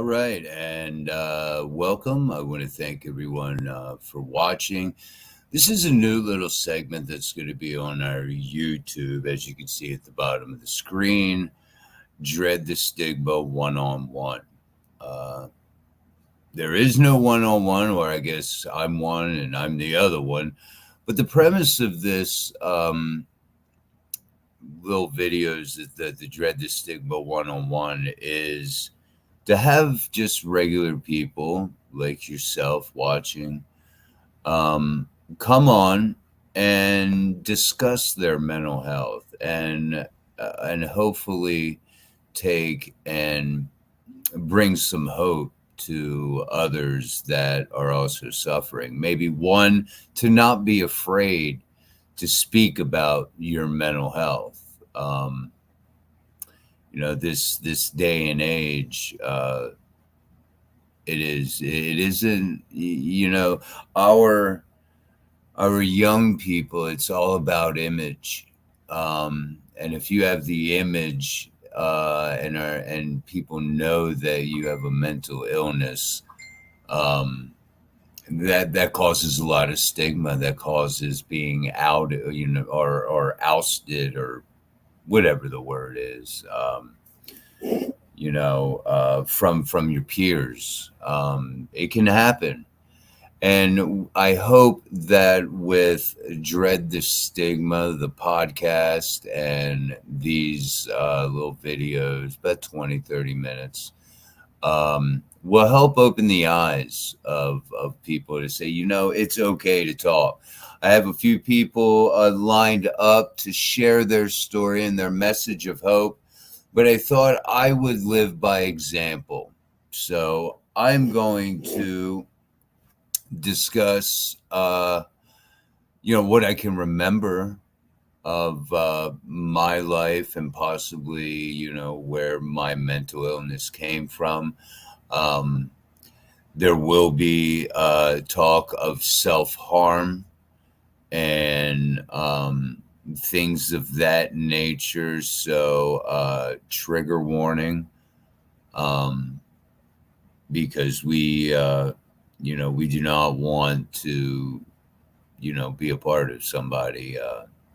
All right, and welcome. I want to thank everyone for watching. This is a new little segment that's going to be on our YouTube, as you can see at the bottom of the screen. Dred the Stigma One-on-One. Uh, there is no one-on-one, or I guess I'm one and I'm the other one. But the premise of this little videos that the Dred the Stigma One-on-One is to have just regular people like yourself watching um, come on and discuss their mental health and hopefully take and bring some hope to others that are also suffering. Maybe one, to not be afraid to speak about your mental health. This day and age, it isn't, our young people, it's all about image. And if you have the image and people know that you have a mental illness, um, that causes a lot of stigma, that causes being out, or ousted, or whatever the word is. From your peers. It can happen. And I hope that with Dred the Stigma, the podcast, and these little videos, about 20, 30 minutes, will help open the eyes of people to say, it's okay to talk. I have a few people lined up to share their story and their message of hope, but I thought I would live by example. So I'm going to discuss, what I can remember of my life and possibly, where my mental illness came from. Um, there will be talk of self-harm and things of that nature. So trigger warning, because we do not want to, be a part of somebody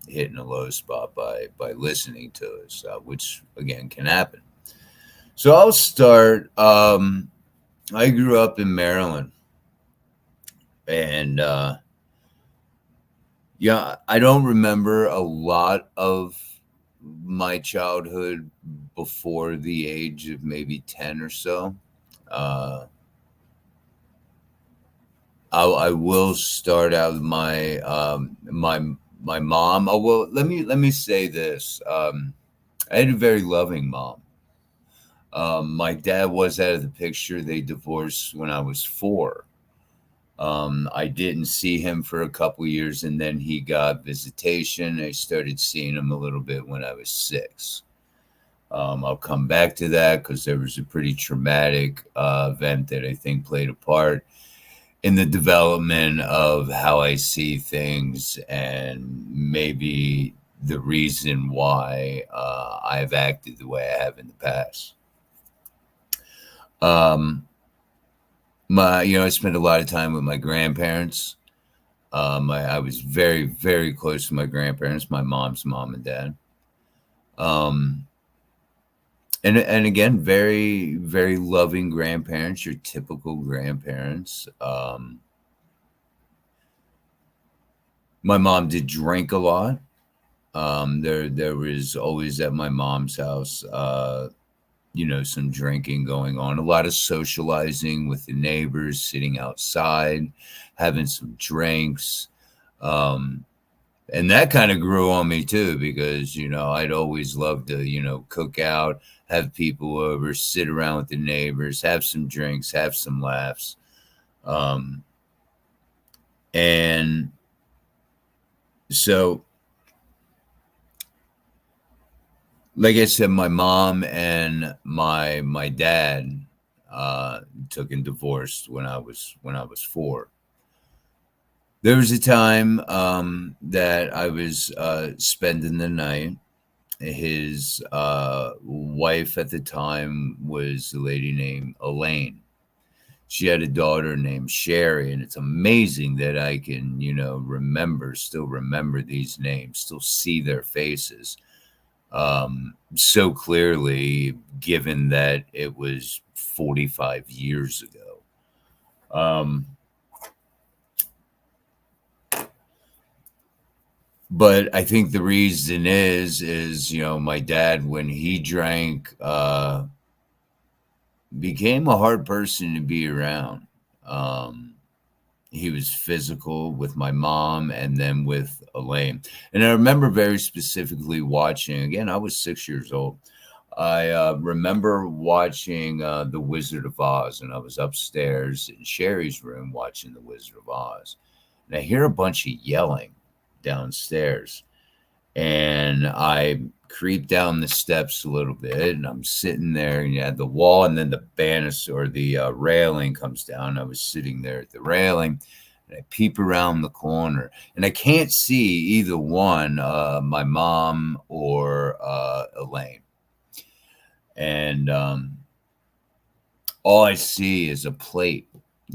hitting a low spot by listening to us, which again can happen. So I'll start. I grew up in Maryland, and I don't remember a lot of my childhood before the age of maybe 10 or so. Uh, I will start out with my mom. Oh, well, let me say this. I had a very loving mom. My dad was out of the picture. They divorced when I was 4. I didn't see him for a couple years, and then he got visitation. I started seeing him a little bit when I was 6. I'll come back to that because there was a pretty traumatic event that I think played a part in the development of how I see things, and maybe the reason why I've acted the way I have in the past. I spent a lot of time with my grandparents. I was very, very close to my grandparents, my mom's mom and dad. And again, very, very loving grandparents, your typical grandparents. My mom did drink a lot. There was always at my mom's house, some drinking going on, a lot of socializing with the neighbors, sitting outside, having some drinks. And that kind of grew on me too, because, I'd always love to, cook out, have people over, sit around with the neighbors, have some drinks, have some laughs. And so, like I said, my mom and my dad took and divorced when I was 4. There was a time that I was spending the night His wife at the time was a lady named Elaine. She had a daughter named Sherry, and it's amazing that I can, still remember these names, still see their faces so clearly, given that it was 45 years ago. But I think the reason is my dad, when he drank, became a hard person to be around. Um, he was physical with my mom and then with Elaine. And I remember very specifically watching, again, I was 6 years old. I remember watching The Wizard of Oz, and I was upstairs in Sherry's room watching The Wizard of Oz. And I hear a bunch of yelling downstairs. And I creep down the steps a little bit, and I'm sitting there, and you had the wall, and then the banister or the railing comes down. I was sitting there at the railing, and I peep around the corner, and I can't see either one, my mom or Elaine. And all I see is a plate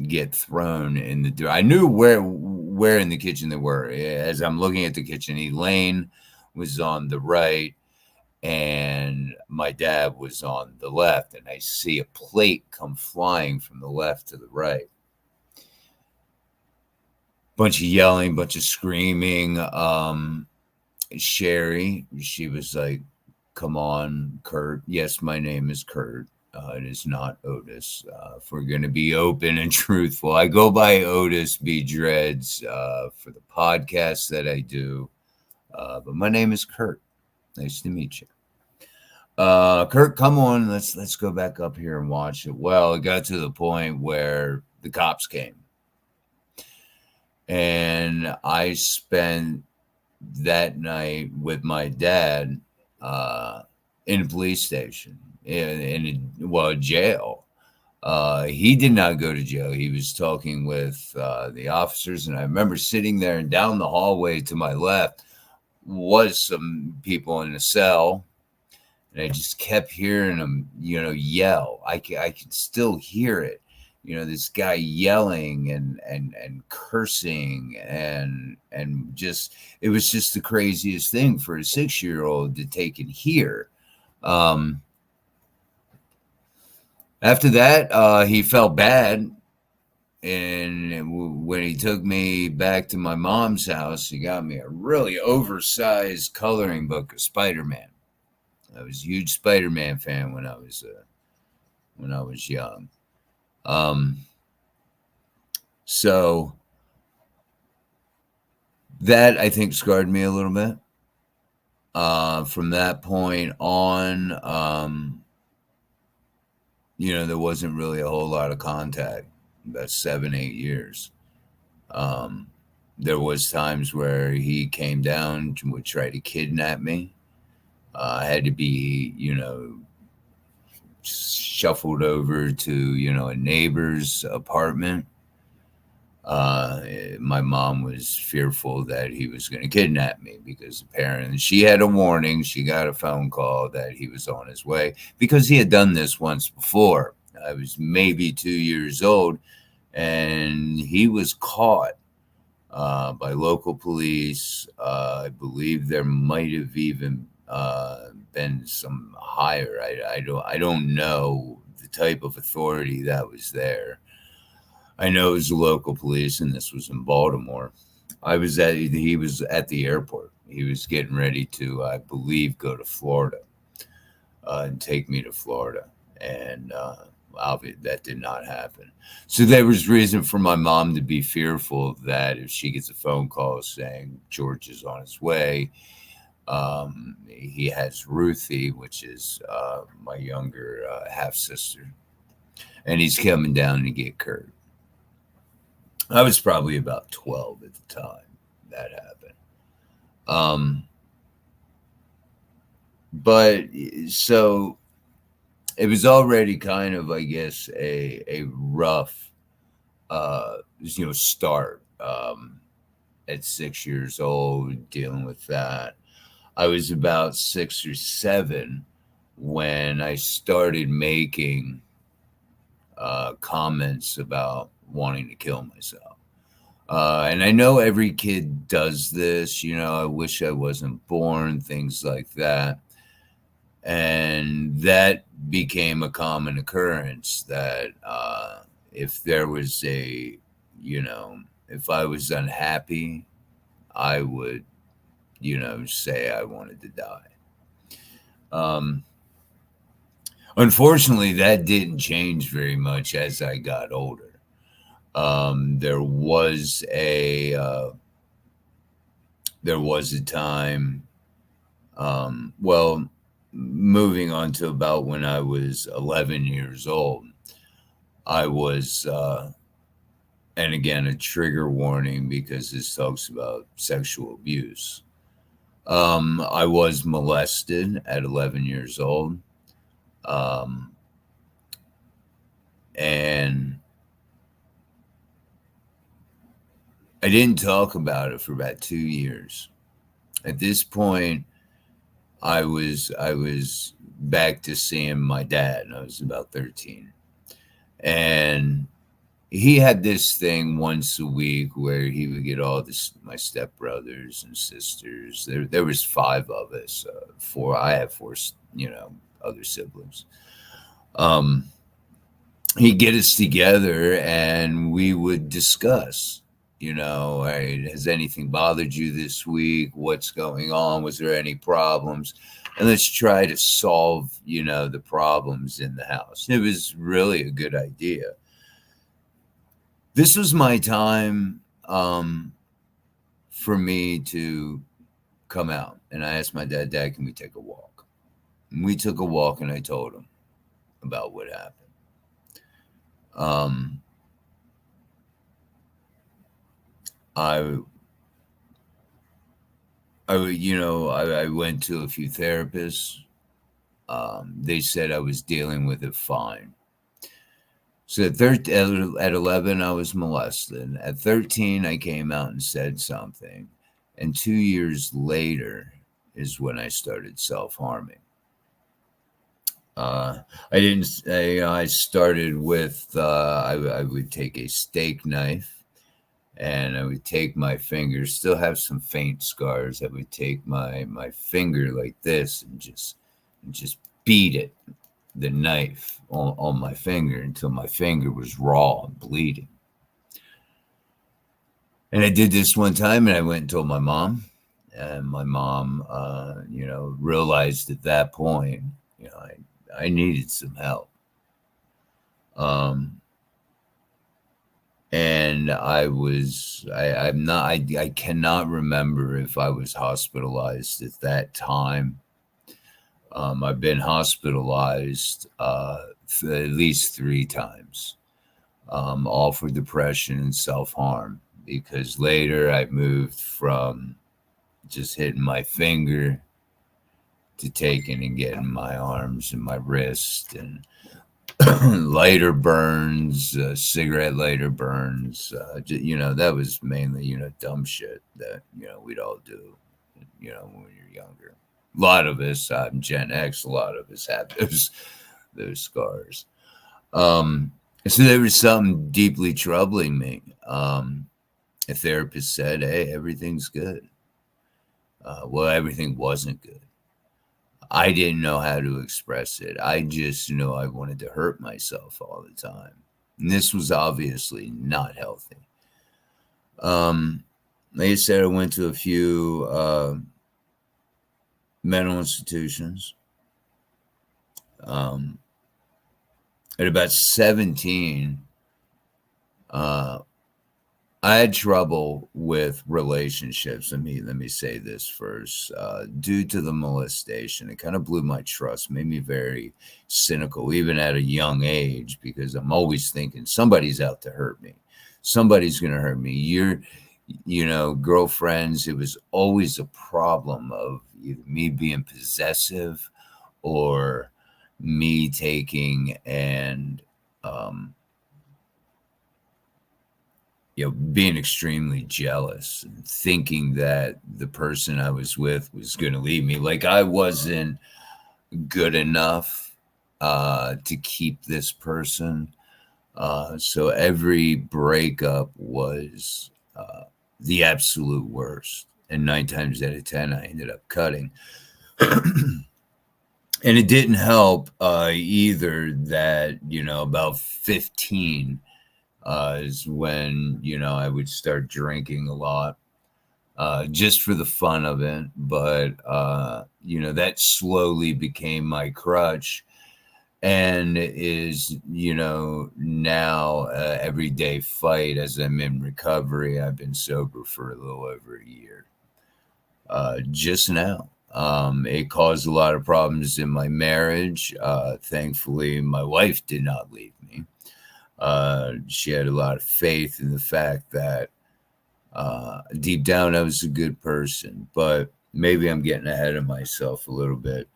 get thrown in the door. I knew where in the kitchen they were. As I'm looking at the kitchen, Elaine was on the right and my dad was on the left, and I see a plate come flying from the left to the right. Bunch of yelling, bunch of screaming. Sherry, she was like, "Come on, Kurt. Yes, my name is Kurt. It is not Otis. If we're going to be open and truthful, I go by Otis B. Dreds for the podcast that I do. But my name is Kurt. Nice to meet you. Kurt, come on. Let's go back up here and watch it." Well, it got to the point where the cops came, and I spent that night with my dad in a police station in jail. He did not go to jail. He was talking with the officers, and I remember sitting there, and down the hallway to my left was some people in a cell, and I just kept hearing them, yell. I can still hear it. This guy yelling and cursing and just, it was just the craziest thing for a 6-year-old to take and hear. After that, he felt bad. And when he took me back to my mom's house, he got me a really oversized coloring book of Spider-Man. I was a huge Spider-Man fan when I was young. So that, I think, scarred me a little bit. From that point on, there wasn't really a whole lot of contact. About 7-8 years. There was times where he came down and would try to kidnap me. I had to be, shuffled over to, a neighbor's apartment. My mom was fearful that he was going to kidnap me because apparently she had a warning. She got a phone call that he was on his way because he had done this once before. I was maybe 2 years old, and he was caught by local police. I believe there might have even been some higher. I don't know the type of authority that was there. I know it was the local police, and this was in Baltimore. He was at the airport. He was getting ready to, I believe, go to Florida and take me to Florida. And that did not happen. So there was reason for my mom to be fearful that if she gets a phone call saying George is on his way, he has Ruthie, which is my younger half sister, and he's coming down to get Kurt. I was probably about 12 at the time that happened. But so it was already kind of, I guess, a rough, start at 6 years old, dealing with that. I was about 6 or 7 when I started making comments about wanting to kill myself. And I know every kid does this, I wish I wasn't born, things like that. And that became a common occurrence that if there was if I was unhappy, I would, say I wanted to die. Um, Unfortunately, that didn't change very much as I got older. There was a time, well, moving on to about when I was 11 years old, I was, and again, a trigger warning because this talks about sexual abuse. I was molested at 11 years old. Um, and I didn't talk about it for about 2 years. At this point, I was back to seeing my dad, and I was about 13. And he had this thing once a week where he would get all my stepbrothers and sisters. There was 5 of us. Four. I have 4, other siblings. Um, he'd get us together, and we would discuss. Hey, has anything bothered you this week? What's going on? Was there any problems? And let's try to solve, the problems in the house. It was really a good idea. This was my time for me to come out. And I asked my dad, can we take a walk? And we took a walk, and I told him about what happened. I I went to a few therapists. They said I was dealing with it fine. So at 11, I was molested. At 13, I came out and said something. And 2 years later is when I started self-harming. I didn't say I started with, I would take a steak knife and I would take my fingers, still have some faint scars. I would take my finger like this and just beat it, the knife on my finger until my finger was raw and bleeding. And I did this one time, and I went and told my mom, and my mom, realized at that point, I needed some help. And I cannot remember if I was hospitalized at that time. I've been hospitalized at least 3 times, all for depression and self-harm, because later I moved from just hitting my finger to taking and getting my arms and my wrist and lighter burns, cigarette lighter burns. That was mainly, dumb shit that, we'd all do, when you're younger. A lot of us, I'm Gen X, a lot of us have those scars. So there was something deeply troubling me. A therapist said, hey, everything's good. Well, everything wasn't good. I didn't know how to express it. I just knew I wanted to hurt myself all the time. And this was obviously not healthy. Like I said, I went to a few mental institutions. At about 17, I had trouble with relationships. Let me say this first. Due to the molestation, it kind of blew my trust, made me very cynical, even at a young age, because I'm always thinking somebody's out to hurt me. Somebody's going to hurt me. Girlfriends, it was always a problem of either me being possessive or me taking and being extremely jealous and thinking that the person I was with was going to leave me. Like I wasn't good enough to keep this person. So every breakup was the absolute worst. And 9 times out of 10, I ended up cutting. And it didn't help either that, about 15 is when, I would start drinking a lot just for the fun of it. But, that slowly became my crutch and is, now everyday fight as I'm in recovery. I've been sober for a little over a year just now. It caused a lot of problems in my marriage. Thankfully, my wife did not leave me. She had a lot of faith in the fact that deep down I was a good person, but maybe I'm getting ahead of myself a little bit.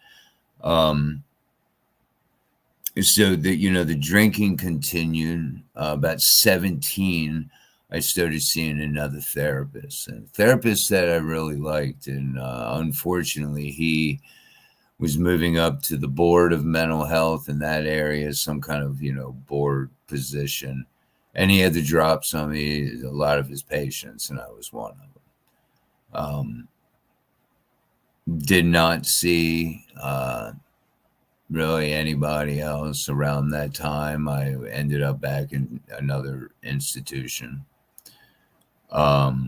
So the drinking continued. About 17, I started seeing another therapist, and a therapist that I really liked. And unfortunately, he was moving up to the board of mental health in that area, some kind of, board position. And he had to drop a lot of his patients, and I was one of them. Did not see really anybody else around that time. I ended up back in another institution. I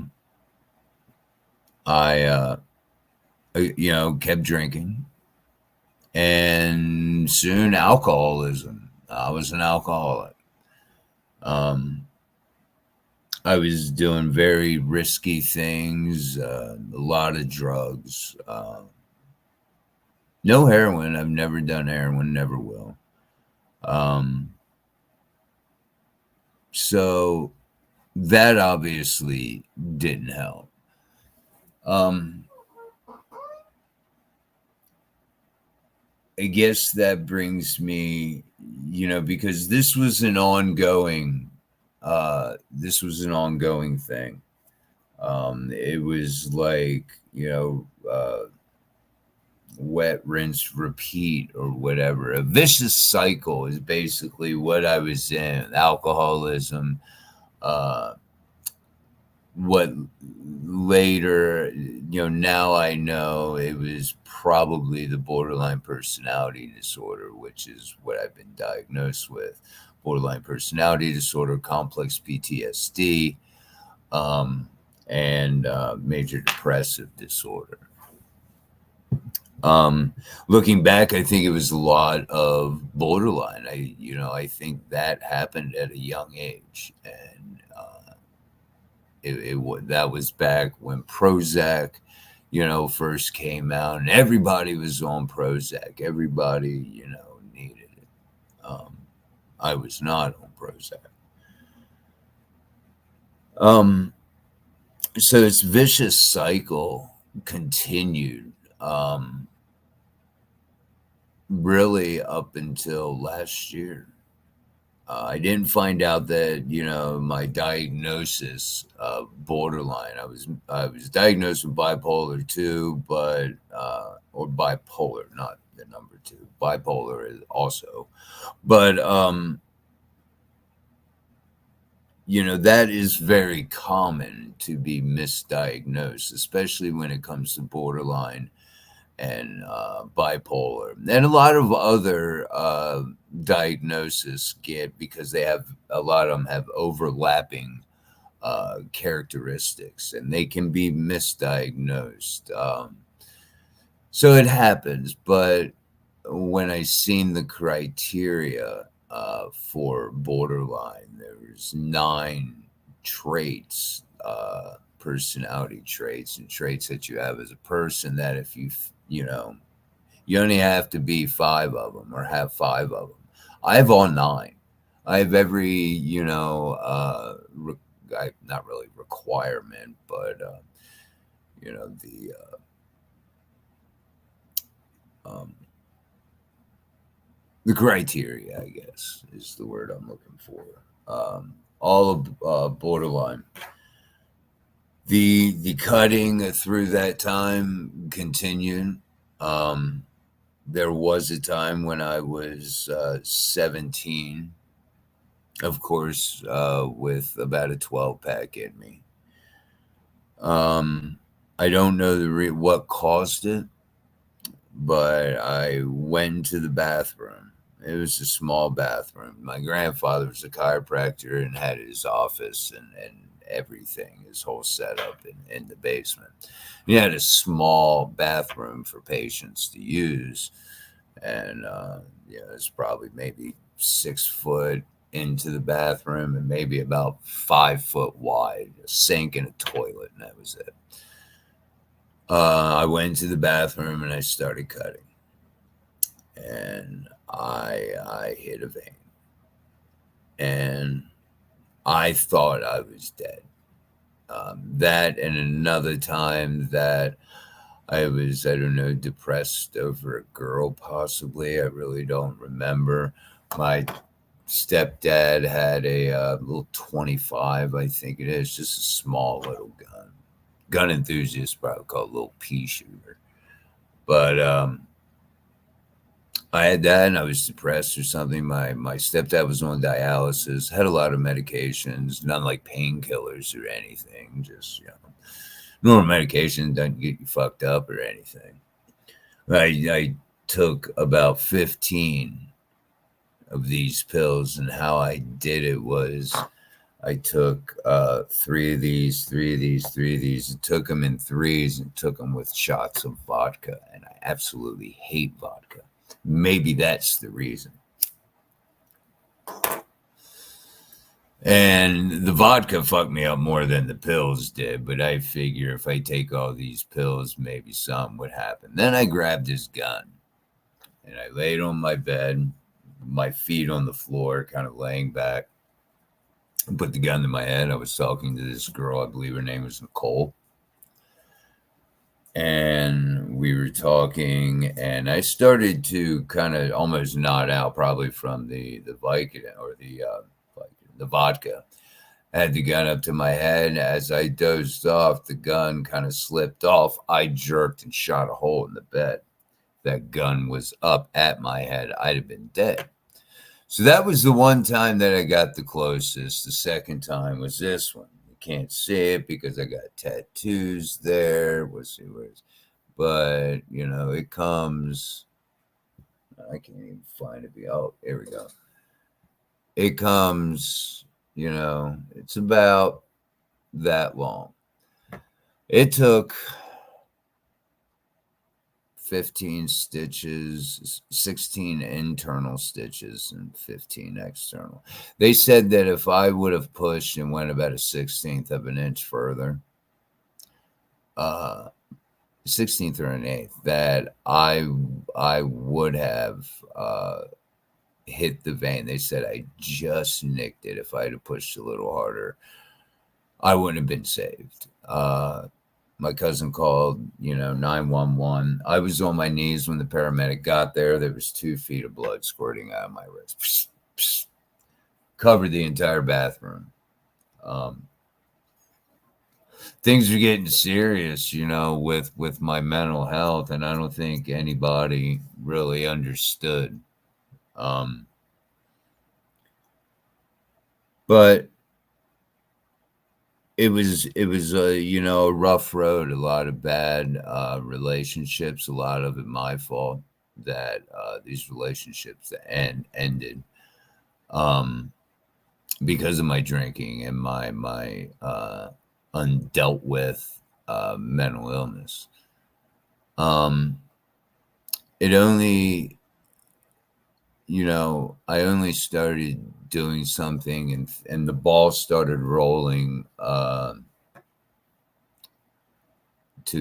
kept drinking, and soon alcoholism. I was an alcoholic. I was doing very risky things, a lot of drugs. No heroin. I've never done heroin, never will. So that obviously didn't help. I guess that brings me, because this was an ongoing thing. It was like, wet, rinse, repeat, or whatever. A vicious cycle is basically what I was in. Alcoholism, what later, now I know it was probably the borderline personality disorder, which is what I've been diagnosed with. Borderline personality disorder, complex PTSD, and major depressive disorder. Looking back, I think it was a lot of borderline. I think that happened at a young age, and that was back when Prozac, first came out, and everybody was on Prozac. Everybody, needed it. I was not on Prozac. So this vicious cycle continued. Really up until last year. I didn't find out that my diagnosis of borderline. I was diagnosed with bipolar 2, but or bipolar, not the number 2. Bipolar is also, but that is very common to be misdiagnosed, especially when it comes to borderline and bipolar, and a lot of other diagnoses get, because a lot of them have overlapping characteristics, and they can be misdiagnosed. So it happens. But when I seen the criteria for borderline, there's 9 traits, personality traits, and traits that you have as a person, that if you only have to be 5 of them, or have 5 of them. I have all 9. I have every, not really requirement, but, the criteria, I guess, is the word I'm looking for. all of borderline. The cutting through that time continued. Um, there was a time when I was 17, of course, with about a 12 pack in me. Um, I don't know what caused it, but I went to the bathroom. It was a small bathroom. My grandfather was a chiropractor and had his office and everything, his whole setup in the basement. He had a small bathroom for patients to use. And, it's probably maybe 6 foot into the bathroom and maybe about 5 foot wide, a sink and a toilet, and that was it. I went to the bathroom and I started cutting, and I hit a vein, and I thought I was dead. That and another time that I was, I don't know, depressed over a girl, possibly. I really don't remember. My stepdad had a little 25, I think it is, just a small little gun. Gun enthusiast probably call it a little pea shooter. But I had that and I was depressed or something. My stepdad was on dialysis, had a lot of medications, none like painkillers or anything. Just, normal medication doesn't get you fucked up or anything. I took about 15 of these pills, and how I did it was I took three of these, three of these, three of these, and took them in threes and took them with shots of vodka. And I absolutely hate vodka. Maybe that's the reason. And the vodka fucked me up more than the pills did, but I figure if I take all these pills, maybe something would happen. Then I grabbed his gun and I laid on my bed, my feet on the floor, kind of laying back. I put the gun to my head. I was talking to this girl, I believe her name was Nicole. And we were talking, and I started to kind of almost nod out, probably from the Vicodin or the vodka. I had the gun up to my head. As I dozed off, the gun kind of slipped off. I jerked and shot a hole in the bed. That gun was up at my head, I'd have been dead. So that was the one time that I got the closest. The second time was this one. You can't see it because I got tattoos there. But, it comes. I can't even find it. Oh, here we go. It comes, it's about that long. It took 15 stitches, 16 internal stitches, and 15 external. They said that if I would have pushed and went about a 16th of an inch further, 16th or an eighth, that I would have hit the vein. They said I just nicked it. If I had pushed a little harder, I wouldn't have been saved. My cousin called, 911. I was on my knees when the paramedic got there. There was 2 feet of blood squirting out of my wrist. Psst, psst. Covered the entire bathroom. Things are getting serious, with my mental health, and I don't think anybody really understood. But it was a rough road, a lot of bad relationships, a lot of it my fault that these relationships ended because of my drinking and my undealt with mental illness. It only, I only started doing something and the ball started rolling to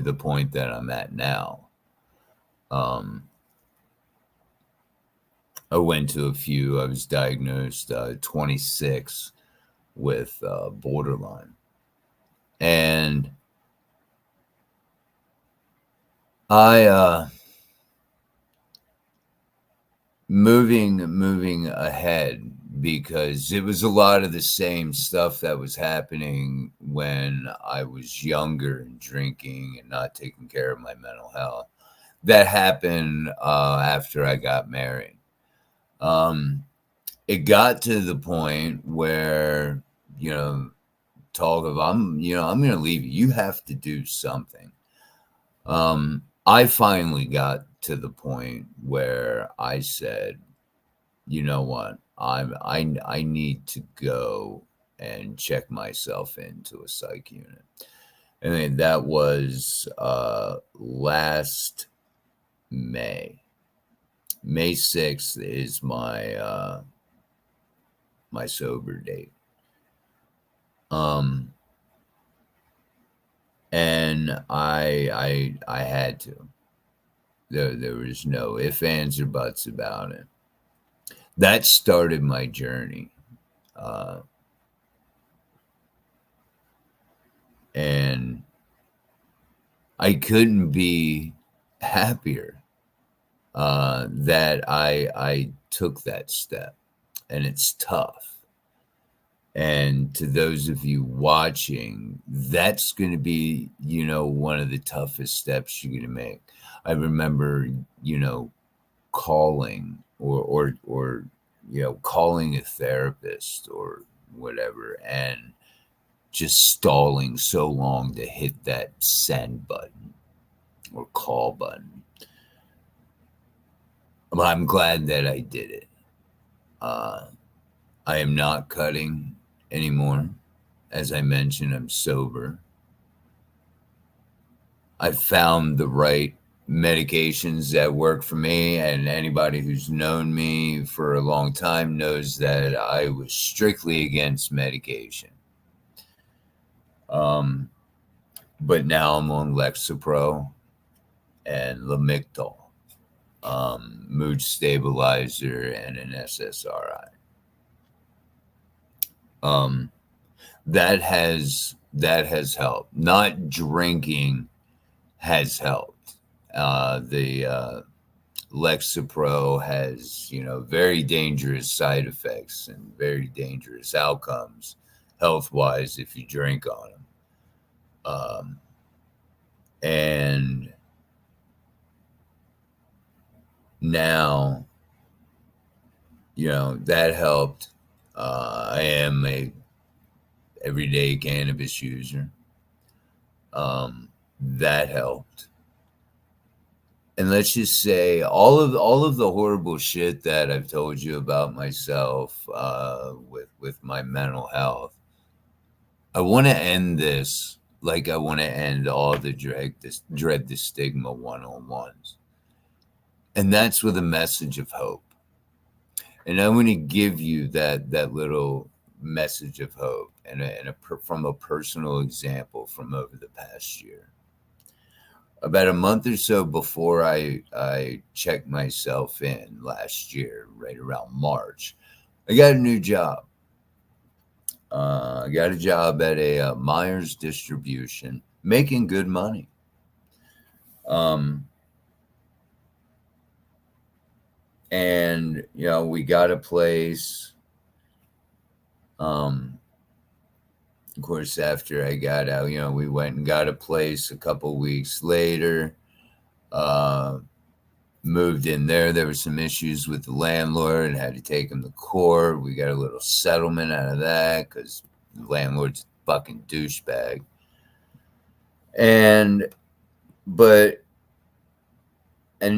the point that I'm at now. I went to a few. I was diagnosed 26 with borderline. And I moving ahead, because it was a lot of the same stuff that was happening when I was younger and drinking and not taking care of my mental health. That happened after I got married. It got to the point where, talk of I'm going to leave you. You have to do something. I finally got to the point where I said, you know what, I need to go and check myself into a psych unit. I mean, that was last May. May 6th is my my sober date. And I had to. There was no ifs, ands, or buts about it. That started my journey. And I couldn't be happier that I took that step. And it's tough. And to those of you watching, that's going to be, one of the toughest steps you're going to make. I remember, calling or calling a therapist or whatever, and just stalling so long to hit that send button or call button. I'm glad that I did it. I am not cutting anymore. As I mentioned, I'm sober. I found the right medications that work for me, and anybody who's known me for a long time knows that I was strictly against medication. But now I'm on Lexapro and Lamictal, mood stabilizer, and an SSRI. That has helped. Not drinking has helped. The Lexapro has, very dangerous side effects and very dangerous outcomes health-wise if you drink on them. And now, that helped. I am a everyday cannabis user. That helped. And let's just say all of the horrible shit that I've told you about myself with my mental health, I want to end this like I want to end all the Dred the Stigma one-on-ones. And that's with a message of hope. And I want to give you that little message of hope from a personal example from over the past year. About a month or so before I checked myself in last year, right around March, I got a new job. I got a job at a Myers distribution, making good money. And, we got a place. Of course, after I got out, we went and got a place a couple weeks later. Moved in there. There were some issues with the landlord and had to take him to court. We got a little settlement out of that because the landlord's a fucking douchebag. And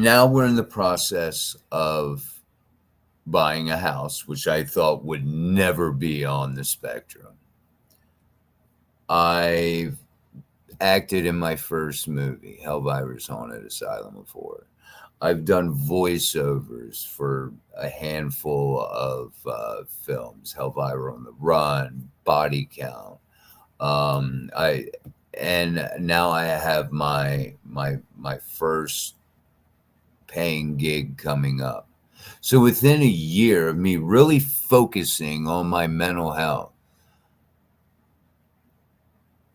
now we're in the process of buying a house, which I thought would never be on the spectrum. I've acted in my first movie, Hellvirus Haunted Asylum of Horror. I've done voiceovers for a handful of films, Hellfire on the Run, Body Count. And now I have my first paying gig coming up. So within a year of me really focusing on my mental health,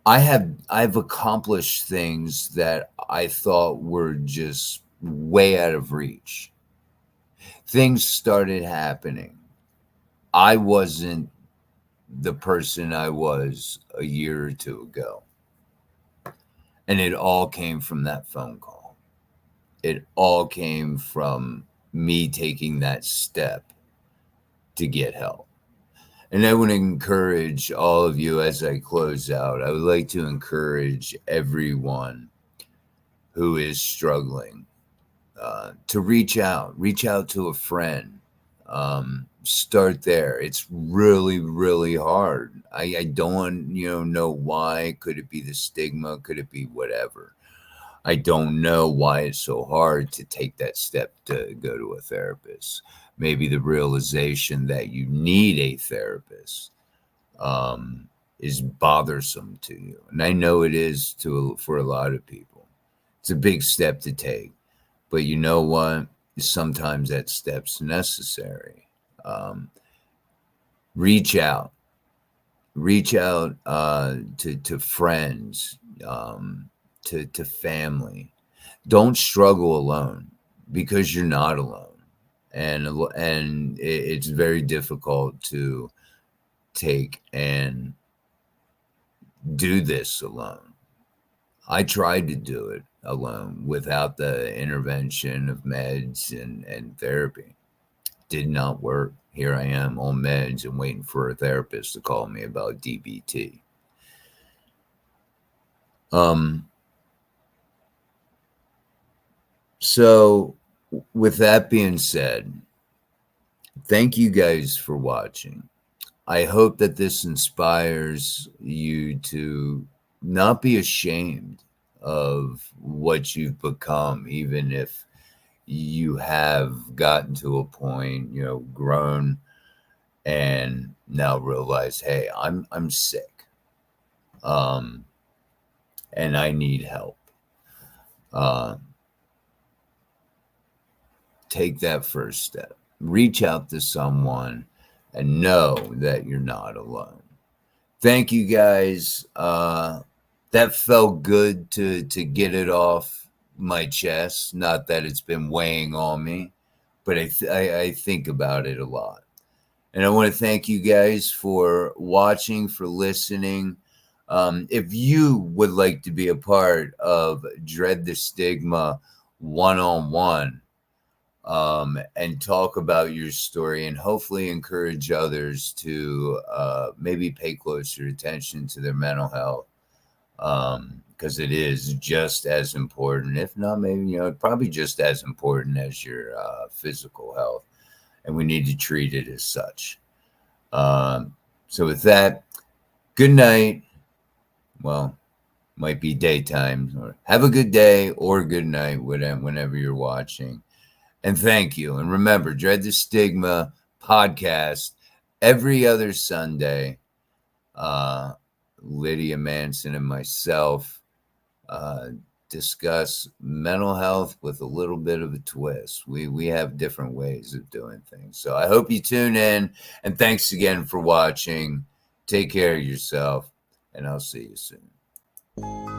I've accomplished things that I thought were just way out of reach. Things started happening. I wasn't the person I was a year or two ago. And it all came from that phone call. It all came from me taking that step to get help. And I would encourage all of you as I close out, I would like to encourage everyone who is struggling to reach out to a friend. Start there. It's really, really hard. I don't, know why. Could it be the stigma? Could it be whatever? I don't know why it's so hard to take that step to go to a therapist. Maybe the realization that you need a therapist is bothersome to you, and I know it is for a lot of people. It's a big step to take, but you know what? Sometimes that step's necessary. Um, reach out, to friends, to family. Don't struggle alone, because you're not alone, and it's very difficult to take and do this alone. I tried to do it alone without the intervention of meds and therapy. Did not work. Here I am on meds and waiting for a therapist to call me about DBT. So with that being said, thank you guys for watching. I hope that this inspires you to not be ashamed of what you've become, even if you have gotten to a point, grown and now realize, hey, I'm sick. And I need help. Take that first step. Reach out to someone and know that you're not alone. Thank you guys. That felt good to get it off my chest. Not that it's been weighing on me, but I think about it a lot. And I want to thank you guys for watching, for listening. If you would like to be a part of Dred the Stigma one-on-one, and talk about your story and hopefully encourage others to maybe pay closer attention to their mental health, because it is just as important, if not maybe, probably just as important as your physical health, and we need to treat it as such. So with that, good night. Well, might be daytime, or have a good day or good night, whenever you're watching. And thank you. And remember, Dred the Stigma podcast every other Sunday. Lydia Manson and myself discuss mental health with a little bit of a twist. We have different ways of doing things. So I hope you tune in. And thanks again for watching. Take care of yourself. And I'll see you soon.